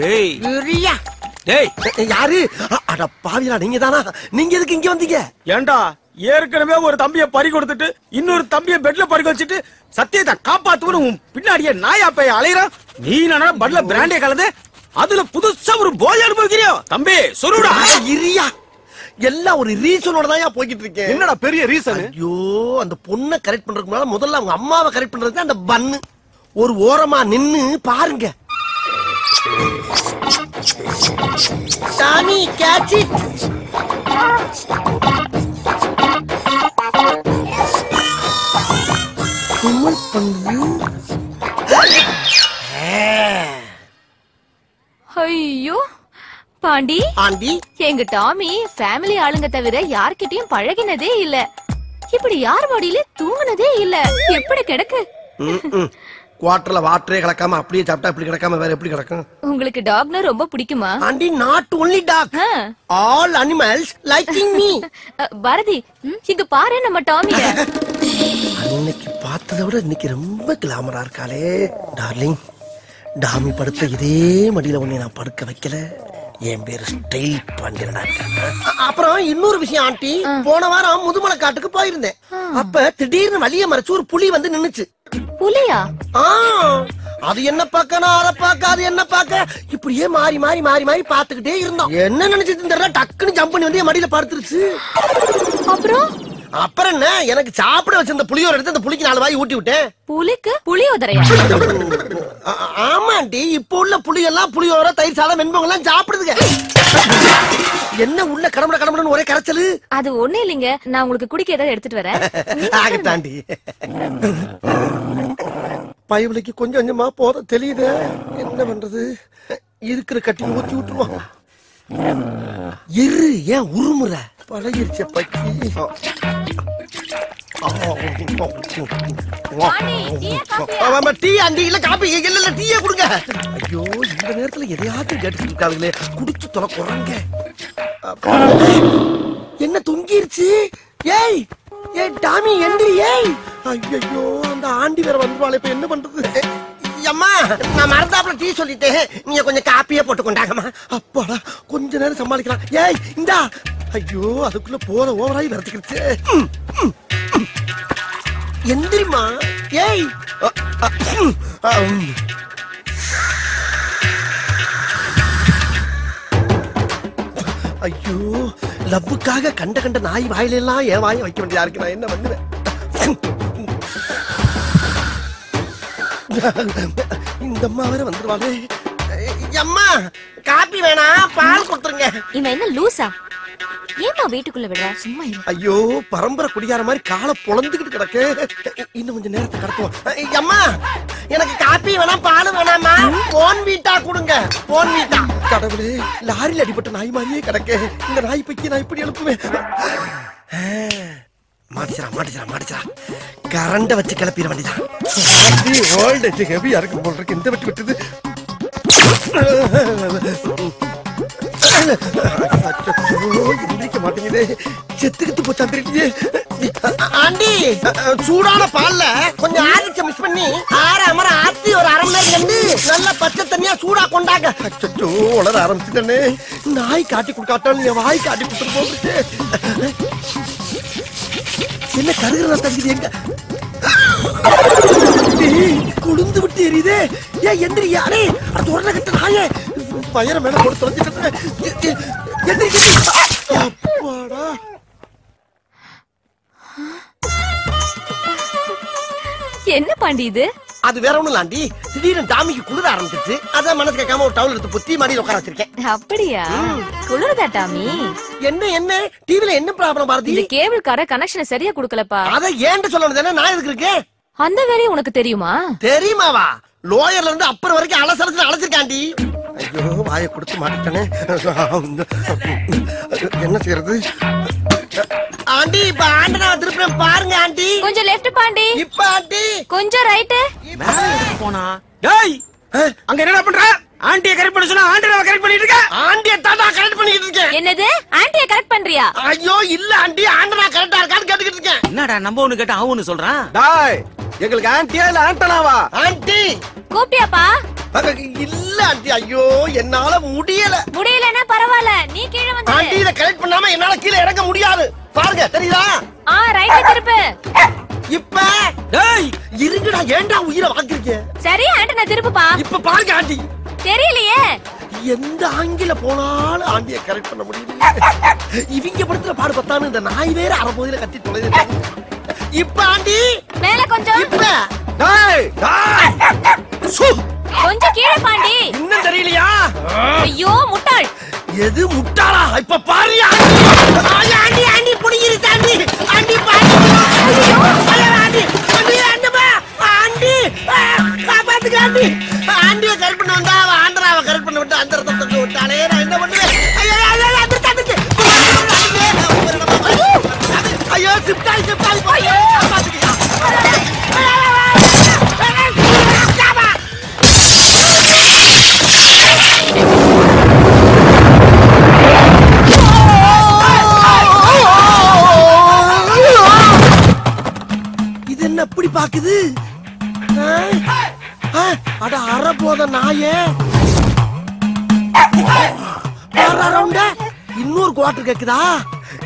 டேய் டேய் யாரு? அட பாவியா, நீங்க தானா? நீங்க எதுக்கு இங்க வந்தீங்க? ஏண்டா ஏற்கனவே ஒரு தம்பிய பறி கொடுத்துட்டு இன்னொரு தம்பிய பெட்ல பறி வச்சுட்டு சத்தியத்தை காப்பாத்துவனு உன் பின்னாடியே நாயா போய் அலையறான். நீ நானா பட்ல பிராண்டே கலந்து அதுல புதுசா ஒரு போய் அனுபவிக்கிறியோ? தம்பி சொல்லுடா. இரியா, எல்லாம் ஒரு ரீசனோட தான் போய்கிட்டு இருக்கேன். என்னடா பெரிய ரீசன்? ஐயோ, அந்த பொண்ணை கரெக்ட் பண்றதுக்கு முன்னால முதல்ல அவங்க அம்மாவை கரெக்ட் பண்றதுக்கு அந்த பன்னு ஒரு ஓரமா நின்னு பாருங்க. சாமி கேட்ச் இட். குமல் பண்ணு. ஐயோ பாண்டி, ஆண்டி, எங்க டாமி ஃபேமிலி ஆளுங்க தவிர யார்கிட்டயும் பழகினதே இல்ல. இப்படி யார் பாடியில தூங்குனதே இல்ல. எப்படி கிடக்கு? குவார்டர்ல வாட்டரே கலக்காம அப்படியே சாப்பிட்டா இப்படி கிடக்காம வேற எப்படி கிடக்கும்? உங்களுக்கு டாக்னா ரொம்ப பிடிக்குமா? Aunty, not only dog, all animals liking me. Bharathi, இங்க பாரு நம்ம டாமிய. அன்னைக்கு பார்த்ததை விட இன்னைக்கு ரொம்ப கிளாமரா இருக்காளே. டார்லிங், டாமி படுத்த இதே மடியில உன்னை நான் படுக்க வைக்கல. என் பேரு ஸ்டைல் பாண்டியனா. அப்புறம் இன்னொரு விஷயம் ஆண்டி, போன வாரம் முதுமலை காட்டுக்கு போயிருந்தேன். அப்ப திடீர்னு வழிய மறைச்சு ஒரு புலி வந்து நின்னுச்சு. புலியா? அது என்ன பாக்க, நான் அதை பாக்க, அது என்ன பாக்க, இப்படியே மாறி மாறி மாறி மாறி பாத்துக்கிட்டே இருந்தோம். என்ன நினைச்சிட்டு தெரியல, டக்குன்னு ஜம்ப் பண்ணி வந்து என் மடியில படுத்துருச்சு. அப்புறம் என்ன, எனக்கு சாப்பிட வச்சிருந்த புளியோர எடுத்து அந்த புளிக்கு 4 வாய் ஊட்டி விட்டேன். புலிக்கு புளியோதரையா? ஆமாண்டி, இப்ப உள்ள புளியெல்லாம் புளியோர, தயிர் சாதம், வெண்பொங்கல் எல்லாம் சாப்பிடுதுங்க. என்ன உள்ள கடமட கடமடன்னு ஒரே கரைச்சலு? அது ஒண்ணு இல்லைங்க, நான் உங்களுக்கு குடிக்க ஏதாவது எடுத்துட்டு வரேன். ஆகட்டாண்டி. பயவுலைக்கு கொஞ்சம் கொஞ்சமா போத தெரியுது. என்ன பண்றது, இருக்கிற கட்டி ஊத்தி விட்டுருவான். இரு, ஏன் உருமுற? பழகிருச்ச பக்கி. டீ ஆண்டி, இல்ல காபி, இல்ல டீயே கொடுங்க. ஐயோ, இந்த நேரத்துல எதையாச்சும் கேட்டுட்டு இருக்காங்களே, குடிச்சு தொலை குறங்க. என்ன தொங்கிருச்சு? ஏய் ஏய் டாமி, எந்திரி. ஏய், ஐயோ, அந்த ஆண்டி வேற வந்துருவாளே, இப்ப என்ன பண்றது? அம்மா, நான் மறந்தாப்புல டீ சொல்லிட்டேன், நீங்க கொஞ்சம் காப்பியே போட்டு கொண்டாங்கம்மா. அப்பாடா, கொஞ்ச நேரம் சமாளிக்கலாம். ஏய் இந்தா. ஐயோ, அதுக்குள்ள போத ஓவராய் வரத்துக்கிடுச்சு. எந்திரிமா. ஏய், ஐயோ, லவ்வுக்காக கண்ட கண்ட நாய் வாயில எல்லாம் என் வாயை வைக்க வேண்டியதா இருக்கு. நான் என்ன பண்ணுவேன்? இந்த அம்மா வேற வந்துருவாளே. அம்மா, காப்பி வேணாம், பால் கொடுத்துருங்க. இவன் என்ன லூசா? ஏமா வீட்டுக்குள்ள விடுற? சும்மா இரு. ஐயோ, பரம்பரை குடியார மாதிரி காலை பொளந்துகிட்டு கிடக்கு. இன்னும் கொஞ்சம் நேரத்தை கடத்துவோம். அம்மா, எனக்கு காப்பி வேணாம், பால் வேணாமா, போன் வீட்டா கொடுங்க. போன் வீட்டா. கடவுளே, லாரியில் அடிபட்ட நாய் மாதிரியே கிடக்கு. இந்த நாய் பைக்கி நான் இப்படி எழுப்புவேன். மாட்டிச்சா கரண்ட வச்சு கிளப்பிட வேண்டியதான். ஓல்டேஜ் ஹெவியா இருக்கும் போல் இருக்கு. இந்த வெட்டு விட்டுது. எந்திரிக்க மாட்டேங்குது. செத்துக்கிட்டு போச்சா தெரியலையே. ஆண்டி, சூடான பால்ல கொஞ்சம் ஆரிச்ச மிஸ் பண்ணி அமர ஆத்தி ஒரு 1/2 மணி நேரம் கண்டு நல்ல பச்சை தண்ணியா சூடா கொண்டாங்க. அச்சோ, உளர ஆரம்பிச்சுட்டே. நாய் காட்டி கொடுக்காட்டாலும் என் வாய் காட்டி கொடுத்துட்டு போகுது. என்ன கருகிற தங்குது? எங்க குளிந்து விட்டு எரியுதே. ஏன் எந்திரி. யாரே அது உடனே கட்ட நாயே, பயிர மேல போட்டு தொலைஞ்சிட்டு. என்ன பாண்டி இது? அது வேற ஒண்ணும் இல்லாண்டி, திடீர்னு டாமிக்கு குளிர ஆரம்பிச்சிருச்சு. அதான் மனசு கேட்காம ஒரு டவுல் எடுத்து புத்தி மாடி உட்கார வச்சிருக்கேன். அப்படியா? குளிருதா டாமி? என்ன டிவில என்ன ப்ராப்ளம் பாரதி? இந்த கேபிள் கார கனெக்ஷன் சரியா குடுக்கலப்பா. அத ஏன்ட்டு சொல்லணும் தானே, நான் எதுக்கு இருக்கேன்? அந்த வேலையை உனக்கு தெரியுமா? தெரியுமாவா? லோயர்ல இருந்து அப்பர் வரைக்கும் அலசலத்துல அழைச்சிருக்காண்டி. ஐயோ, வாயை கொடுத்து மாட்டிட்டனே. என்ன செய்யறது? ஆண்டி, இப்ப ஆண்டனா திருப்பி பாருங்க ஆண்டி. கொஞ்சம் லெஃப்ட் பாண்டி. இப்ப ஆண்டி கொஞ்சம் ரைட். போனா. டேய், அங்க என்ன பண்ற? ஆண்டியை கரெக்ட் பண்ண சொன்னா ஆண்டியை கரெக்ட் பண்ணிட்டு இருக்க. ஆண்டியை தாண்டா கரெக்ட் பண்ணிட்டு இருக்கேன். என்னது? ஆண்டியை கரெக்ட் பண்றியா? ஐயோ இல்ல ஆண்டி, ஆண்டனா கரெக்டா இருக்கான்னு கேட்டுக்கிட்டு இருக்கேன். என்னடா நம்ம ஒண்ணு கேட்டா அவனு சொல்றான். டேய், எங்களுக்கு ஆண்டியா இல்ல ஆண்டனாவா? ஆண்டி கூப்பிட்டியாப்பா? இல்ல ஆண்டி, ஐயோ என்னால முடியலன்னா பரவாயில்ல, நீ கீழே வந்து ஆண்டி. இத கரெக்ட் பண்ணாம என்னால கீழே இறங்க முடியாது. பாருங்க, தெரியுதா? ரைட்ல திருப்பு. இப்ப டேய் இருங்கடா, ஏன்டா உயிரை வாங்குறீங்க? சரி ஆண்டி, நான் திருப்புப்பா. இப்ப பாருங்க ஆண்டி. தெரியலையே, எந்த ஆங்கில போனாலும் ஆண்டிய கரெக்ட் பண்ண முடியல. இவங்க படுத்துற பாடு பத்தானு இந்த நாய் வேற அரைபோதில கத்தி தொலைது. இப்ப ஆண்டி மேல கொஞ்சம். இப்ப டேய் கொஞ்சம் கீழே பாண்டி. இன்னும் தெரியலையா? ஐயோ முட்டாள். எது முட்டாளா? இப்ப பாரு ஆண்டி. ஆண்டி ஆண்டி புடிங்கிரு தாண்டி. ஆண்டி பாரு. ஐயோ ஆண்டி ஆண்டி ஆண்டி காப்பாத்துங்க ஆண்டி. ஆண்டிய கரெக்ட் பண்ண வந்தா அவ ஆந்திராவை கரெக்ட் பண்ண விட்டு அந்த ரத்தத்தை விட்டாலே நான் என்ன பண்ணுவேன்? ஐயோ ஐயோ சிப்டாய் காப்பாத்துங்க. இது என்ன அப்படி பாக்குது? அட அற போத நாயே. இன்னொரு குவார்டர் கேக்குதா?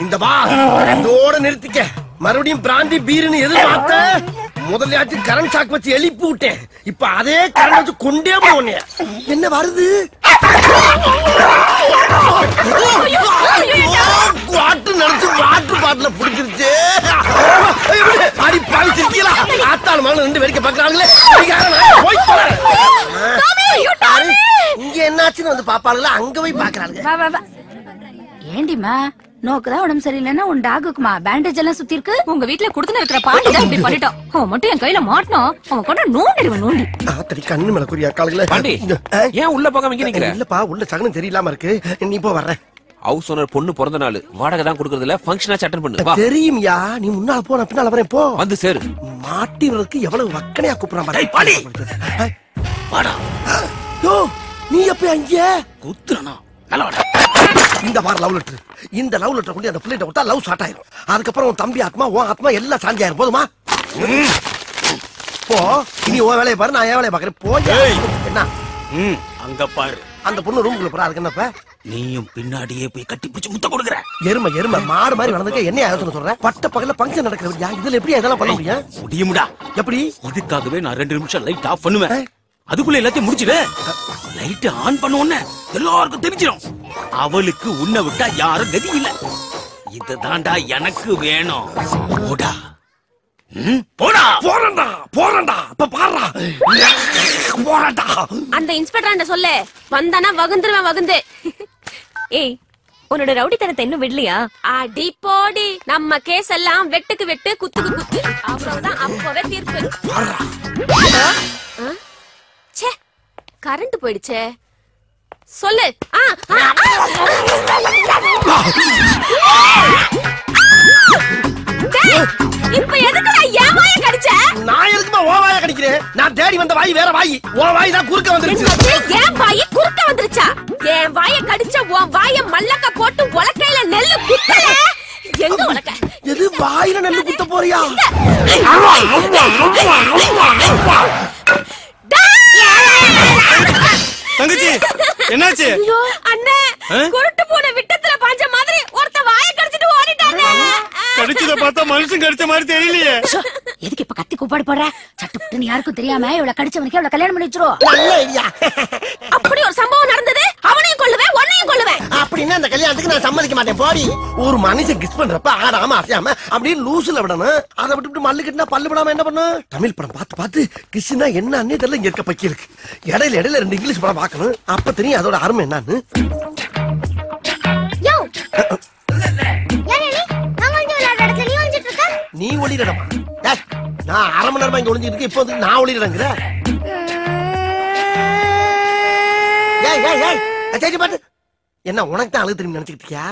இந்த வா இதோட நிறுத்திக்க. மறுபடியும் பிராந்தி பீருன்னு எதிர்பார்த்த முதல்ல கரண்ட் ஷாக் வச்சு எழுப்பி விட்டேன். இப்ப அதே கரண்ட் வச்சு கொண்டே போன. என்ன வருது? குவார்டர் நினைச்சு வாட்டர் பாட்டில புடிச்சிருச்சு. அடி பாவி சிரிக்கலா. ஆத்தாள் மகன் ரெண்டு வேடிக்கை பாக்குறாங்களே. இங்க என்னாச்சுன்னு வந்து பாப்பாங்களா? அங்க போய் பாக்குறாங்க. ஏண்டிமா நோக்குதான் உடம்பு சரியில்லைன்னா உன் டாகுக்குமா பேண்டேஜ் எல்லாம் சுத்தி இருக்கு. உங்க வீட்டுல குடுத்துன இருக்கிற பாண்டி தான் இப்படி பண்ணிட்டான். அவன் மட்டும் என் கையில மாட்டணும். அவன் கொண்டு நோண்டிடுவன் நோண்டி. ஆத்தடி கண்ணு மேல குறியா காலங்கள. பாண்டி ஏன் உள்ள போகாம இங்க நிக்கிற? இல்லப்பா உள்ள சகனம் சரியில்லாம இருக்கு. நீ போ வர்றேன். ஹவுஸ் ஓனர் பொண்ணு பிறந்த நாள் வாடகை தான் கொடுக்கறது இல்ல, ஃபங்க்ஷனா அட்டெண்ட் பண்ணு. வா. தெரியும்யா, நீ முன்னால போ, நான் பின்னால வரேன். போ வந்து சேரு. மாட்டிவருக்கு எவ்வளவு வக்கனையா கூப்பிடுறான் பாரு. வாடா. யோ நீ எப்ப அங்க குத்துறனா? நல்லா வாடா. இந்த பார் லவ் லெட்டர். இந்த லவ் லெட்டர் கொண்டு அந்த பிள்ளைட்ட கொடுத்தா லவ் ஸ்டார்ட் ஆயிரும். அதுக்கப்புறம் உன் தம்பி ஆத்மா உன் ஆத்மா எல்லாம் சாந்தி ஆயிரும். போதுமா? போ. நீ உன் வேலையை பாரு, நான் என் வேலையை பாக்குறேன். போ. என்ன அங்க பாரு. அந்த பொண்ணு ரூமுக்குள்ள போறா. அதுக்கு என்னப்ப? நீயும் பின்னாடியே போய் கட்டி பிடிச்சு முத்த கொடுக்குற. எருமை எருமை மாடு மாதிரி வளர்ந்துக்க என்ன யோசனை சொல்ற? பட்ட பகல பங்கன் நடக்கிறவரியா? இதுல எப்படி இதெல்லாம் பண்ண முடியும்? முடியும்டா. எப்படி? இதுக்காகவே நான் 2 நிமிஷம் லைட் ஆஃப் பண்ணுவேன். அதுக்குள்ள எல்லாத்தையும் முடிச்சிடு. லைட் ஆன் பண்ண உடனே எல்லாருக்கும் தெரிஞ்சிடும். அவளுக்கு உன்னை விட்டா யாரும் கதி இல்ல. இதுதான்டா எனக்கு வேணும். போடா. போடா. போறண்டா போறண்டா. இப்ப பாறா. போறண்டா. அந்த இன்ஸ்பெக்டர் சொல்ல வந்தானா வகுந்துருவேன் வகுந்து. ஏய் உன்னோட ரவுடித்தனத்தை இன்னும் விடலையா? அடி போடி. நம்ம கேஸ் எல்லாம் வெட்டுக்கு வெட்டு குத்துக்கு குத்து. அவ்வளவுதான், அப்பவே தீர்ப்பு. ச்சே கரண்ட் போயிடுச்சே. சொல்லு. இப்ப எதுக்குடா என் வாயை கடிச்ச? நான் எதுக்குமா உன் வாயை கடிக்கிறேன்? நான் தேடி வந்த வாய் வேற வாய். உன் வாய் தான் குறுக்க வந்துருச்சு. என் வாயை குறுக்க வந்துருச்சா? என் வாயை கடிச்ச உன் வாயை மல்லக்க போட்டு உலக்கையில நெல்லு குத்தல. எங்க உலக்க? எது வாயில நெல்லு குத்த போறியா? தங்கச்சி என்னாச்சு? அண்ணே குருட்டு போன விட்டத்துல பாஞ்ச மாதிரி ஒருத்த வாயை கடிச்சிட்டு ஓடிட்டானே. கடிச்சத பார்த்தா மனுஷன் கடிச்ச மாதிரி தெரியலையே. எதுக்கு இப்ப கத்தி கூப்பாடு போடுற? சட்டுப்புட்டுன்னு யாருக்கும் தெரியாம இவள கடிச்சவனுக்கு இவள கல்யாணம் பண்ணி வச்சிரும். அப்படி ஒரு சம்பவம் நடந்தது. அவனையும் கொல்லுவேன் உன்னையும் கொல்லுவேன். அப்படின்னா அந்த கல்யாணத்துக்கு நான் சம்மதிக்க மாட்டேன். போடி. ஒரு மனுஷன் கிஸ் பண்றப்ப ஆடாம அசையாம அப்படியே லூசுல விடணும். அதை விட்டு மல்லு கட்டினா பல்லு விடாம என்ன பண்ணும்? தமிழ் படம் பார்த்து பார்த்து கிஸ்னா என்னன்னே தெரியல. இங்க இருக்க பக்கி இருக்கு. இடையில 2 இங்கிலீஷ் படம் பார்க்கணும். அப்ப தெரியும் அதோட அருமை என்னன்னு. நீ ஒளிரடமா? நான் அரை மணி நேரமா இங்க ஒளிஞ்சிட்டு இருக்கேன். இப்போ நான் ஒளிரடங்கிற. என்ன உனக்கு தான் அழுகு திரும்பி நினைச்சுக்கிட்டு இருக்கியா?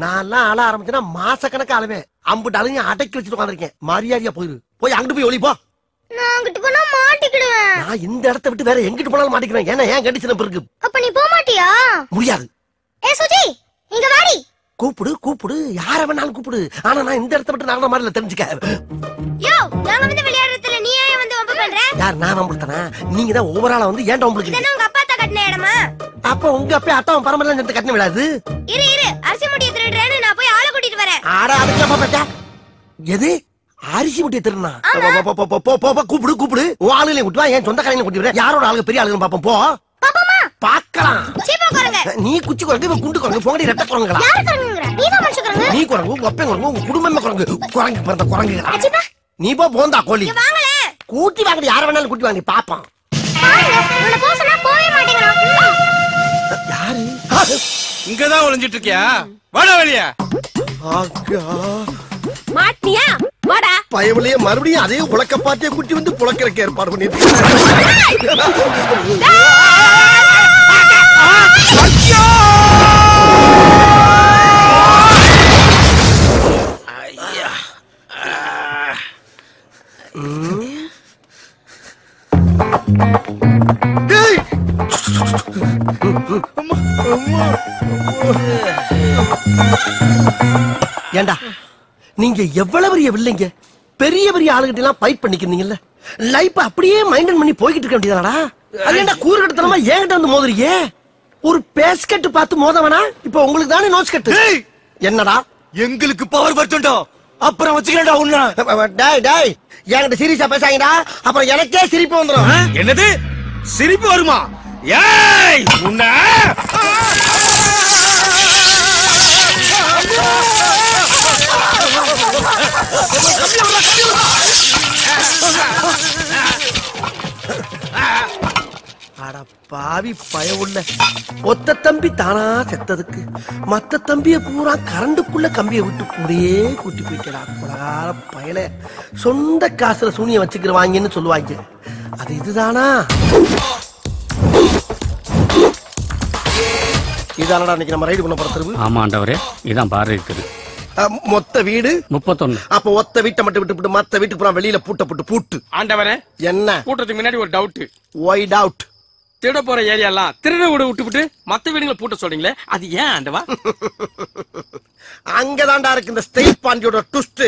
நான் அழ ஆரம்பிச்சேன்னா மாசக்கணக்கா அழுவேன். அம்புட்டு அழுங்க அடக்கி வச்சுட்டு உட்காந்துருக்கேன். மரியாதையா போயிரு. போய் அங்கிட்டு போய் ஒளி போ. நான் இந்த இடத்தை விட்டு வேற எங்கிட்டு போனாலும் மாட்டிக்கிறேன். ஏன்னா ஏன் கண்டிஷன் இருக்கு. அப்ப நீ போக மாட்டியா? முடியாது. ஏ சுஜி இங்க வாடி. கூப்பிடு கூப்பிடு, யார வேணாலும் கூப்பிடு. ஆனா நான் இந்த இடத்தை விட்டு நடந்த மாதிரி தெரிஞ்சுக்க. யோ நாங்க வந்து விளையாடுறதுல நீ ஏன் வந்து வம்பு பண்ற? யார் நான் வம்புடுத்தனா? நீங்க தான் ஓவராலா வந்து ஏன்டா வம்புடுக்கீங்க? இதென்ன உங்க அப்பா தான் கட்டின இடமா? அப்ப உங்க அப்பா அத்தாவும் பரம்பரையில சேர்ந்து கட்டின விடாது. இரு அரிசி மூட்டைய திருடுறேன்னு நான் போய் ஆளை கூட்டிட்டு வரேன். ஆட அதுக்கு அப்பா பேட்டா. எது? அரிசி முட்டைய திருடுனா? போ கூப்பிடு. உன் ஆளுங்களையும் கூட்டி வா, என் சொந்த கடையில கூட்டி வர. யாரோட ஆளுங்க பெரிய ஆளுங்க பாப்போம் போ. பாப்போமா? பாக்கலாம். சீப்பா குரங்கு. நீ குச்சி குரங்கு, இவன் குண்டு குரங்கு, போங்கடி ரெட்ட குரங்குகளா? யார் குரங்குங்கற? நீ தான் மனுஷ குரங்கு. நீ குரங்கு, உங்க அப்பன் குரங்கு, உங்க குடும்பமே குரங்கு. குரங்கு பிறந்த குரங்குகளா? அச்சிப்பா. நீ போ போந்தா கோழி. இங்க வாங்களே. கூட்டி வாங்கடி, யார வேணாலும் கூட்டி வாங்கடி பாப்போம். பாருங்க, உன்னை போக சொன்னா போவே மாட்டேங்கறான். யாரு? இங்கதான் ஒளிஞ்சிட்டு இருக்கியா? வாடா வெளிய. ஆகா. மாட்டியா? வாடா. பயவலையே மறுபடியும் அதே உலக்க பாட்டிய குட்டி வந்து புலக்கறக்க ஏற்பாடு பண்ணிட்டு. ஐயோ! ஐயா. டேய்! ஏண்டா நீங்க எவ்வளவு பெரிய வில்லைங்க, பெரிய பெரிய ஆளுகிட்ட எல்லாம் ஃபைட் பண்ணிக்கிறீங்கல்ல, லைஃப் அப்படியே மைண்டன் பண்ணி போய்கிட்டு இருக்க வேண்டியதானடா? அது ஏண்டா கூறுகட்டத்தனமா ஏன்கிட்ட வந்து மோதுறீங்க? ஒரு பேஸ்கட் பார்த்து மோதவனா? இப்ப உங்களுக்கு தானே நோஸ் கட்டு. என்னடா எங்களுக்கு பவர் வரட்டும்டா, அப்புறம் வச்சுக்கிறேன்டா உன்ன. டேய் என்கிட்ட சீரியஸா பேசாங்கடா, அப்புறம் எனக்கே சிரிப்பு வந்துடும். என்னது சிரிப்பு வருமா? ஏய் உன்ன அட பாவி பயவுள்ள ஒத்த தம்பி தானா செத்ததுக்கு மத்த தம்பிய பூரா கரண்டுக்குள்ள கம்பிய விட்டு கூடயே கூட்டி போயிட்டா கொலகார பயல. சொந்த காசுல சூனிய வச்சுக்கிறவாங்கன்னு சொல்லுவாங்க, அது இதுதானா? இதானடா இன்னைக்கு நம்ம ரைடு பண்ண போற தெருவு? ஆமா ஆண்டவரே, இதான் பாரு இருக்குது. மொத்த வீடு 31. அப்ப ஒத்த வீட்டை மட்டும் விட்டு மத்த வீட்டுக்கு பூரா வெளியில பூட்டு. ஆண்டவரே, என்ன கூட்டத்துக்கு முன்னாடி ஒரு டவுட். White out. திருட போற ஏரியா எல்லாம் திருட விட்டு மத்த வீடுகளை பூட்ட சொல்றீங்களே, அது ஏன் ஆண்டவா? அங்கதான்டா இருக்கு இந்த ஸ்டேட் பாண்டியோட ட்விஸ்ட்.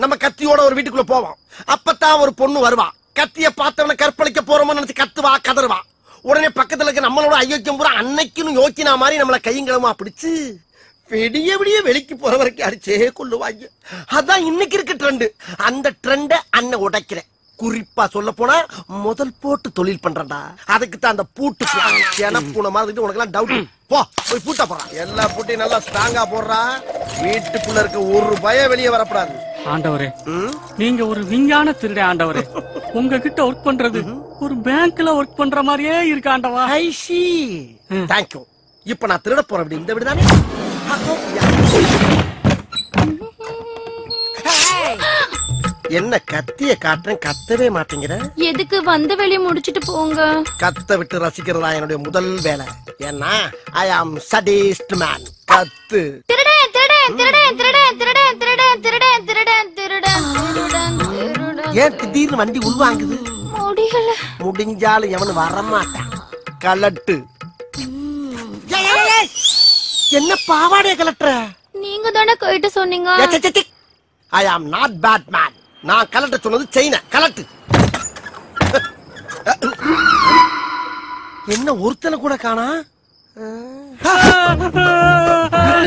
நம்ம கத்தியோட ஒரு வீட்டுக்குள்ள போவோம், அப்பதான் ஒரு பொண்ணு வருவா. கத்திய பார்த்தவன கற்பழிக்க போறோம்னு நினைச்சு கத்துவா, கதறுவா. உடனே பக்கத்துல இருக்க நம்மளோட ஐயோக்கியம் பூரா அன்னைக்குன்னு யோக்கினா மாதிரி நம்மள கையங்களமா பிடிச்சு விடிய விடிய வெளிக்கு போற வரைக்கும் அடிச்சே கொள்ளுவாங்க. அதான் இன்னைக்கு இருக்க ட்ரெண்ட். அந்த ட்ரெண்ட அண்ணன் உடைக்கிறேன். குறிப்பா சொல்ல போனா முதல் போட்டு தொழில் பண்றா. அதுக்கு தான் அந்த பூட்டு பூனை மாதிரி உனக்கு எல்லாம் டவுட். போ போய் பூட்டா போறான். எல்லா பூட்டையும் நல்லா ஸ்ட்ராங்கா போடுறா. வீட்டுக்குள்ள இருக்க ஒரு பயம் வெளியே வரப்படாது. ஆண்டவரே, நீங்க ஒரு விஞ்ஞான திருட ஆண்டவரே. உங்ககிட்ட ஒர்க் பண்றது ஒரு பேங்க்ல ஒர்க் பண்ற மாதிரியே இருக்கு ஆண்டவா. ஐ சி. தேங்க்யூ. இப்ப நான் திருட போறேன். இந்த வீடு தானே? என்ன கத்திய காட்டுறேன், கத்தவே மாட்டேங்கிற? எதுக்கு வந்த வேலையை முடிச்சிட்டு போங்க. கத்த விட்டு ரசிக்கிறதா என்னுடைய முதல் வேலை. ஏன்னா ஐ ஆம் சடிஸ்ட் மேன். கத்து. ஏன் திடீர்னு வண்டி உள்வாங்குது? முடியல. முடிஞ்சாலும் எவனு வரமாட்டான். கலட்டு. என்ன பாவாடைய கலட்டுற? நீங்க தானே கைட்டு சொன்னீங்க. ஐ ஆம் நாட் பேட் மேன். நான் கலட்ட சொன்னது செயின கலட்டு. என்ன ஒருத்தனை கூட காணா?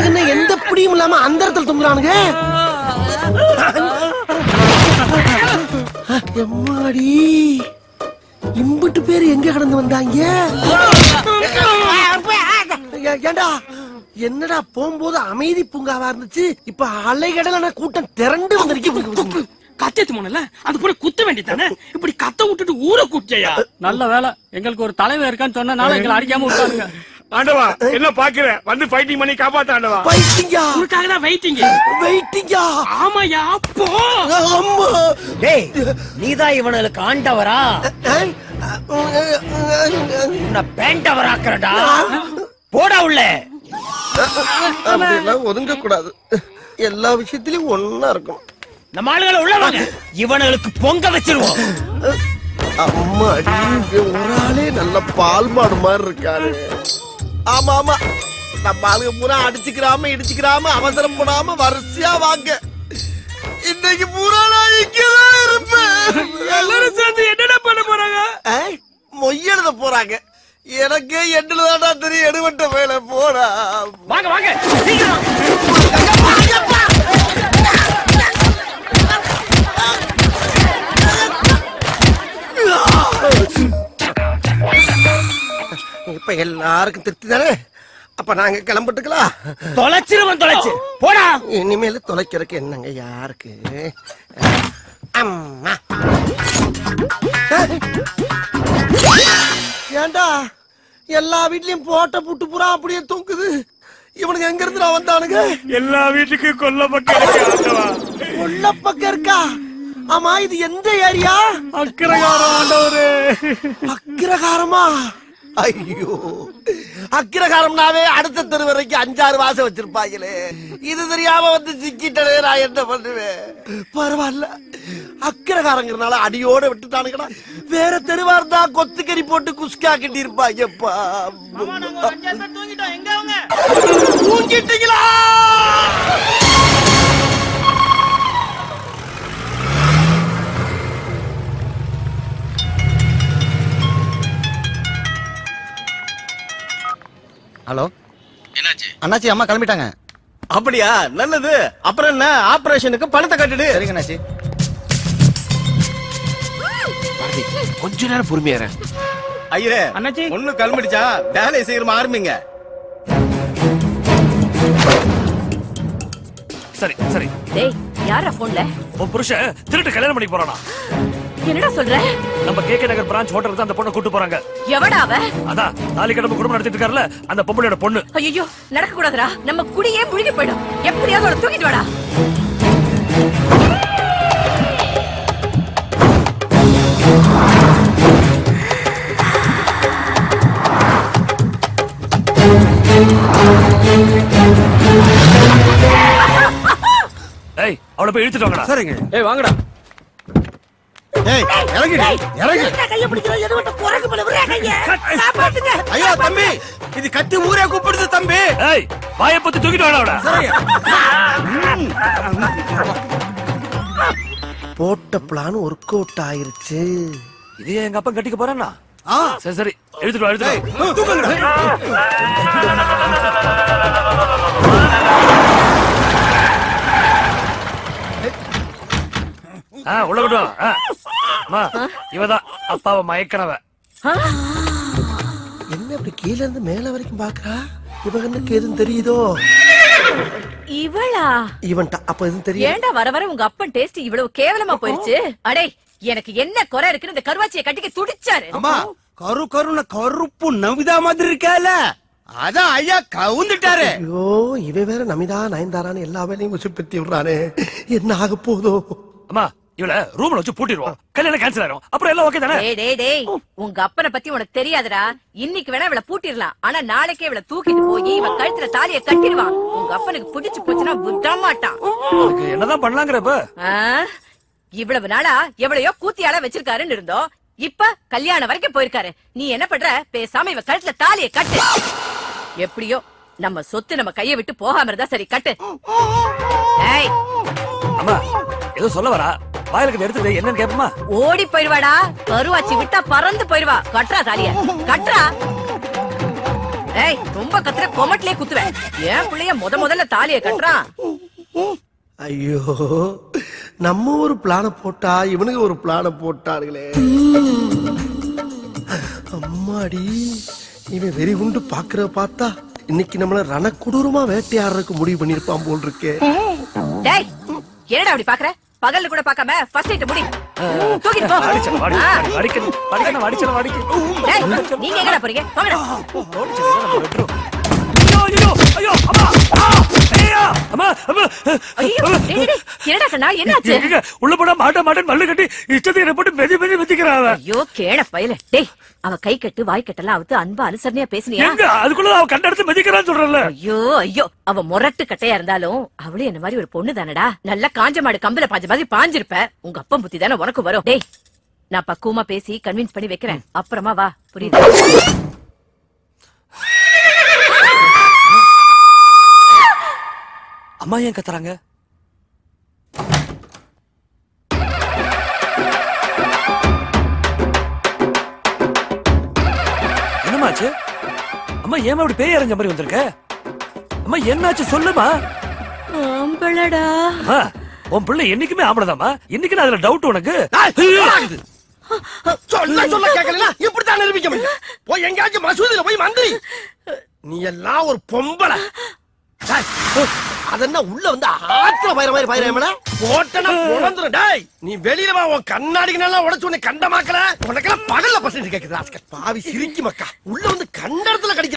என்ன எந்த புடியும் இல்லாம அந்த இடத்துல தொங்குறானுங்க. எம்மாடி, இம்புட்டு பேரு எங்க கடந்து வந்தாங்க? ஏண்டா என்னடா போகும்போது அமைதி பூங்காவா இருந்துச்சு, இப்ப அலைகடலான கூட்டம் திரண்டு வந்திருக்கு. கத்தத்து போனல அது போல குத்த வேண்டியதானே? இப்படி கத்த விட்டுட்டு ஊரை கூட்டியா? நல்ல வேலை, எங்களுக்கு ஒரு தலைவர் இருக்கான்னு சொன்னனால எங்களை அடிக்காம விட்டாருங்க. ஆண்டவா என்ன பாக்குற, வந்து ஃபைட்டிங் பண்ணி காப்பாத்த ஆண்டவா. ஃபைட்டிங்கா? உனக்காக தான் வெயிட்டிங். வெயிட்டிங்கா? ஆமாயா. போ. அம்மா. டேய், நீதான் இவனுக்கு ஆண்டவரா? உன்னை பேண்டவராக்குறடா. போடா உள்ள. அப்படியெல்லாம் ஒதுங்க கூடாது. எல்லா விஷயத்திலயும் ஒன்னா இருக்கும். நம்ம ஆளுகளை உள்ள வாங்க, இவனுக்கு பொங்க வச்சிருவோம். அம்மா, ஒரு ஆளே நல்ல பால் மாடு மாதிரி இருக்காரு. ஆமா ஆமா, நம்ம ஆளுங்க பூரா அடிச்சுக்கிறாம இடிச்சுக்கிறாம அவசரம் போடாம வரிசையா வாங்க. இன்னைக்கு பூரா நான் இங்கதான் இருப்பேன். எல்லாரும் சேர்ந்து என்னடா பண்ண மொய் எழுத போறாங்க. எனக்கே எண்ணுலதான்டா தெரியும். எடுவட்ட வேலை போடா. வாங்க வாங்க இப்ப எல்லாருக்கும் திருப்தி தானே? அப்ப நாங்க கிளம்பிட்டுக்கலாம். தொலைச்சிருவன் தொலைச்சு போடா. இனிமேல் தொலைக்கிறதுக்கு என்னங்க யாருக்கு? அம்மா ஏண்டா எல்லா வீட்லயும் போட்ட புட்டு புறா அப்படியே தூக்குது. இவனுக்கு எங்க இருந்து வந்தானுங்க? எல்லா வீட்டுக்கும் கொல்லப்பட்ட பக்கம் இருக்கா? ஆமா, இது எந்த ஏரியா? அக்கிரகாரம் ஆண்டவரே. அக்கிரகாரமா? ஐயோ, அக்கிரகாரம்னாவே அடுத்த தெரு வரைக்கும் 5-6 வாசம் வச்சிருப்பாங்களே. இது தெரியாம வந்து சிக்கிட்டே நான் என்ன பண்ணுவேன்? பரவாயில்ல, அக்கிரகாரங்கிறனால அடியோட விட்டுட்டானுங்கடா. வேற தெருவா இருந்தா கொத்துக்கறி போட்டு குஸ்கா கட்டி இருப்பாங்கப்பா. தூங்கிட்டீங்களா? ஹலோ, என்னாச்சு? அண்ணாச்சி அம்மா கிளம்பிட்டாங்க. அப்படியா? நல்லது. அப்புறம் என்ன, ஆபரேஷனுக்கு பணத்தை கட்டிடு. சரிங்க அண்ணாச்சி. கொஞ்ச நேரம் பொறுமையா ஐயரே, அண்ணாச்சி ஒண்ணு கிளம்பிடுச்சா? வேலையை சீக்கிரமா ஆரம்பிங்க. சரி சரி. டேய், யாரா போன்ல? உன் புருஷன் திருட்டு கல்யாணம் பண்ணி போறானா? என்னடா சொல்ற? நம்ம கேகே நகர் பிரான்ச் ஹோட்டலுக்கு அந்த பொண்ணை கூட்டு போறாங்க. எவடா அவ? அதான் தாலி கடமை குடும்பம் நடத்திட்டு இருக்காருல அந்த பொம்பளையோட பொண்ணு. ஐயோ, நடக்க கூடாதுடா. நம்ம குடியே முழுகி போயிடும். எப்படியாவது அவளை தூக்கிட்டு வாடா. ஏய், அவளை போய் இழுத்துட்டு வாங்கடா. சரிங்க. ஏய் வாங்கடா. ஏய், இறங்குடி, இறங்கு. ஐயோ தம்பி, இது கத்தி ஊரே கூப்பிடுது தம்பி. ஏய், வாயை பத்தி தூக்கிட்டு வாடா அவளை. போட்ட பிளான் ஒர்க் அவுட் ஆயிருச்சு. இதே எங்க அப்பா கட்டிக்க போறானா? சரி சரி, எடுத்துட்டு வா, எடுத்துட்டு வா. தூக்குங்கடா. உள்ள கொண்டு வா. அம்மா, இவதான் அப்பாவை மயக்கனவ. என்ன இப்படி கீழ இருந்து மேல வரைக்கும் பாக்குறா? இவனுக்கு எதுவும் தெரியுதோ? இவளா? இவன்ட்ட அப்ப எதுவும் தெரியும்? ஏண்டா வர வர உங்க அப்பன் டேஸ்ட் இவ்வளவு கேவலமா போயிருச்சு? அடே, எனக்கு என்ன குறை இருக்குன்னு இந்த கருவாச்சியை கட்டிக்க துடிச்சாரு. அம்மா, கரு கருன கருப்பு நவிதா மாதிரி இருக்கால, அதான் ஐயா கவுந்துட்டாரு. ஐயோ, இவன் வேற நமிதா நயன்தாரான்னு எல்லா வேலையும் உசுப்பத்தி விடுறானே. என்ன ஆக போதோ? அம்மா, இவள ரூம்ல வச்சு பூட்டிடுவோம். கல்யாணம் கேன்சல் ஆயிரும். அப்புறம் எல்லாம் ஓகே தானே? டேய், உங்க அப்பனை பத்தி உனக்கு தெரியாதுடா. இன்னைக்கு வேணா இவளை பூட்டிடலாம், ஆனா நாளைக்கே இவளை தூக்கிட்டு போய் இவ கழுத்துல தாலியை கட்டிடுவான். உங்க அப்பனுக்கு பிடிச்சு போச்சுன்னா விட மாட்டான். என்னதான் பண்ணலாங்கிறப்ப? இவ்வளவு நாளா எவ்வளையோ கூத்தியால வச்சிருக்காருன்னு இருந்தோம். இப்ப கல்யாணம் வரைக்கும் போயிருக்காரு. நீ என்ன பண்ற? பேசாம இவ கழுத்துல தாலியை கட்டு. எப்படியோ நம்ம சொத்து நம்ம கையை விட்டு போகாம இருந்தா சரி, கட்டு. ஏய், அம்மா, ஏதோ சொல்ல வரா. வாயிலுக்கு எடுத்து என்னன்னு கேப்பமா? ஓடி போயிருவாடா. கருவாச்சி விட்டா பறந்து போயிருவா. கட்டுறா தாலிய, கட்டுறா. ஏய், ரொம்ப கத்துற கொமட்டிலே குத்துவேன். ஏன் பிள்ளைய முதல்ல தாலிய கட்டுறான். ஐயோ, நம்ம ஒரு பிளான போட்டா இவனுக்கு ஒரு பிளான போட்டார்களே. அம்மாடி, இவன் வெறி குண்டு பாக்குற பார்த்தா இன்னைக்கு நம்மள ரணக்குடூரமா வேட்டையாடுறதுக்கு முடிவு பண்ணிருப்பான் போல் இருக்கே. டேய், என்னடா அப்படி பாக்குற? பகல்ல கூட பார்க்காம ஃபர்ஸ்ட் நைட் முடி. தூக்கிட்டு போ. டேய், நீங்க எங்கடா போறீங்க? போங்கடா. என்னடா கண்ணா, என்னாச்சு? உள்ள போனா மாட்டேன் மல்லு கட்டி இஷ்டத்தை என்ன போட்டு மெதி மெதி மெதிக்கிறான். ஐயோ, கேட பயல. டேய், அவ கை கட்டு வாய் கட்டெல்லாம் அவுத்து அன்பா அனுசரணையா பேசுனியா? அதுக்குள்ள அவ கண்ட இடத்துல மெதிக்கிறான்னு சொல்றல. ஐயோ, அவ முரட்டு கட்டையா இருந்தாலும் அவளும் என்ன மாதிரி ஒரு பொண்ணு தானடா. நல்லா காஞ்ச மாடு கம்பல பாஞ்ச மாதிரி பாஞ்சிருப்ப. உங்க அப்பா புத்தி தானே உனக்கு வரும். டேய், நான் பக்குவமா பேசி கன்வின்ஸ் பண்ணி வைக்கிறேன். அப்புறமா வா, புரியுது? அம்மா ஏன் கத்துறாங்க? ஆச்சு அம்மா ஏமா இப்படி பேய் அரைஞ்ச மாதிரி வந்திருக்க அம்மா என்னாச்சு சொல்லுமா ஆம்பளடா அம்மா உன் பிள்ளை என்னைக்குமே ஆம்பளதாம்மா இன்னைக்கு அதுல டவுட் உனக்கு சொல்ல கேட்கல இப்படித்தான் நிரூபிக்க முடியும் போய் எங்கேயாச்சும் மசூதியில போய் மந்திரி நீ எல்லாம் ஒரு பொம்பளை அதென்ன உள்ள வந்து ஆத்திர பயிர மாதிரி பயிர போட்டனா பொழந்துரும் டேய் நீ வெளியில வா உன் கண்ணாடிக்கு நல்லா உடைச்சு உன்னை கண்டமாக்கல உனக்கெல்லாம் பகல்ல பசங்க கேக்குது பாவி சிரிக்கி மக்கா உள்ள வந்து கண்ட இடத்துல கடிக்க